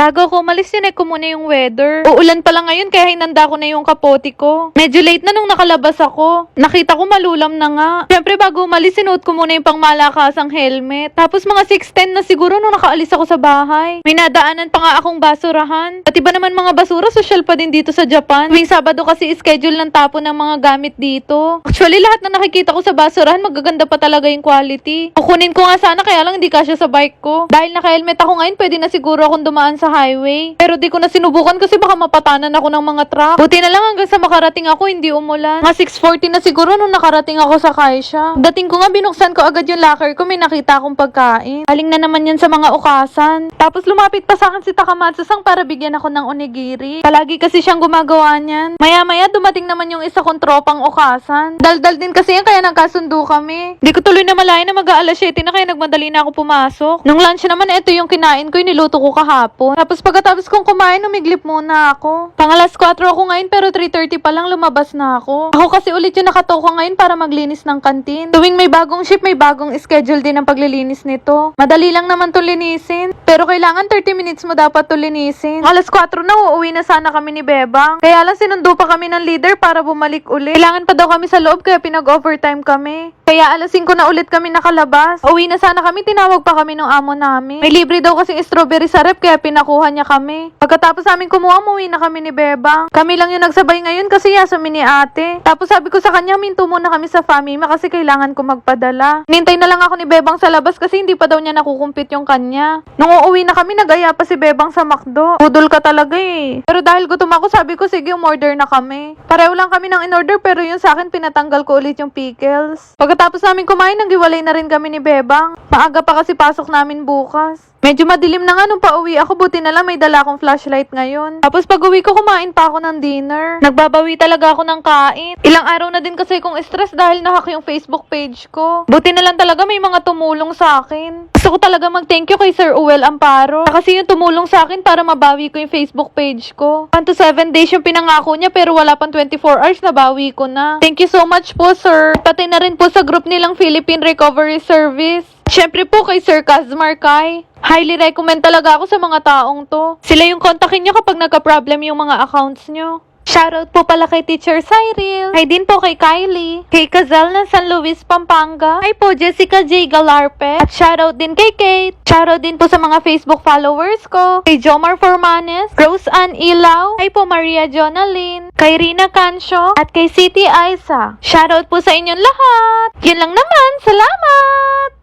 Bago ako umalis, sinek ko muna yung weather. Uulan pala ngayon kaya hinanda ko na yung kapote ko. Medyo late na nung nakalabas ako. Nakita ko malulam na nga. Siyempre bago umalis, sinuot ko muna yung pangmalakasang helmet. Tapos mga 6:10 na siguro nung nakaalis ako sa bahay. May nadaanan pa nga akong basurahan. At iba naman mga basura, social pa din dito sa Japan. Tuwing Sabado kasi schedule ng tapon ng mga gamit dito. Actually, lahat na nakikita ko sa basurahan, magaganda pa talaga yung quality. Kukunin ko nga sana kaya lang hindi kasya sa bike ko. Dahil naka-helmet ako ngayon, pwede na siguro akong dumaan sa highway. Pero di ko na sinubukan kasi baka mapatanan ako ng mga truck. Buti na lang hanggang sa makarating ako, hindi umulan. Mga 6:40 na siguro nung nakarating ako sa Kaisha. Dating ko nga, binuksan ko agad yung locker ko, may nakita akong pagkain. Aling na naman yan sa mga ukasan. Tapos lumapit pa sa akin si Takamatsu-san para bigyan ako ng onigiri. Palagi kasi siyang gumagawa niyan. Maya-maya dumating naman yung isa kong tropang ukasan. Daldal din kasi yan kaya nagkasundo kami. Di ko tuloy na malayan na mag-aalas 7 na kaya nagmadali na ako pumasok. Nung lunch naman, ito yung kinain ko, niluto ko kahapon. Tapos pagkatapos kong kumain, umiglip muna ako. Pangalas 4 ako ngayon pero 3:30 pa lang lumabas na ako. Ako kasi ulit yung nakatoka ngayon para maglinis ng kantin. Tuwing may bagong shift, may bagong schedule din ang paglilinis nito. Madali lang naman to linisin. Pero kailangan 30 minutes mo dapat to linisin. Alas 4 na, uuwi na sana kami ni Bebang. Kaya lang sinundo pa kami ng leader para bumalik ulit. Kailangan pa daw kami sa loob kaya pinag-overtime kami. Kaya alas 5 na ulit kami nakalabas. Uwi na sana kami, tinawag pa kami ng amo namin. May libre daw kasing strawberry sa rep kaya pinakuha niya kami. Pagkatapos namin kumuha, umuwi na kami ni Bebang. Kami lang yung nagsabay ngayon kasi yasumi ni ate. Tapos sabi ko sa kanya, minto muna kami sa Famima kasi kailangan ko magpadala. Nintay na lang ako ni Bebang sa labas kasi hindi pa daw niya nakukumpit yung kanya. Nung uuwi na kami, nagaya pa si Bebang sa McDo. Budol ka talaga eh. Pero dahil gutom ako, sabi ko sige, umorder na kami. Pareho lang kami ng in-order pero yung sa akin, pinatanggal ko ulit yung pickles. Pagkatapos namin kumain, naghiwalay na rin kami ni Bebang. Maaga pa kasi pasok namin bukas. Medyo madilim na nga nung pauwi ako, buti na lang may dala akong flashlight ngayon. Tapos pag uwi ko, kumain pa ako ng dinner. Nagbabawi talaga ako ng kain. Ilang araw na din kasi kong stress dahil nahack yung Facebook page ko. Buti na lang talaga may mga tumulong sa akin. Gusto ko talaga mag-thank you kay Sir Uwel Amparo. Kasi yung tumulong sa akin para mabawi ko yung Facebook page ko. 1 to 7 days yung pinangako niya pero wala pang 24 hours, nabawi ko na. Thank you so much po, sir. Pati na rin po sa group nilang Philippine Recovery Service. Siyempre po kay Sir Kazmar Kai. Highly recommend talaga ako sa mga taong to. Sila yung kontakin nyo kapag nagka-problem yung mga accounts nyo. Shoutout po pala kay Teacher Cyril. Hi din po kay Kylie. Kay Kazal ng San Luis, Pampanga. Hi po Jessica J. Galarpe. At shoutout din kay Kate. Shoutout din po sa mga Facebook followers ko. Kay Jomar Formanes. Rose Ann Ilaw. Hi po Maria Jonalyn. Kay Rina Cancio. At kay City Aiza. Shoutout po sa inyong lahat. Yun lang naman. Salamat!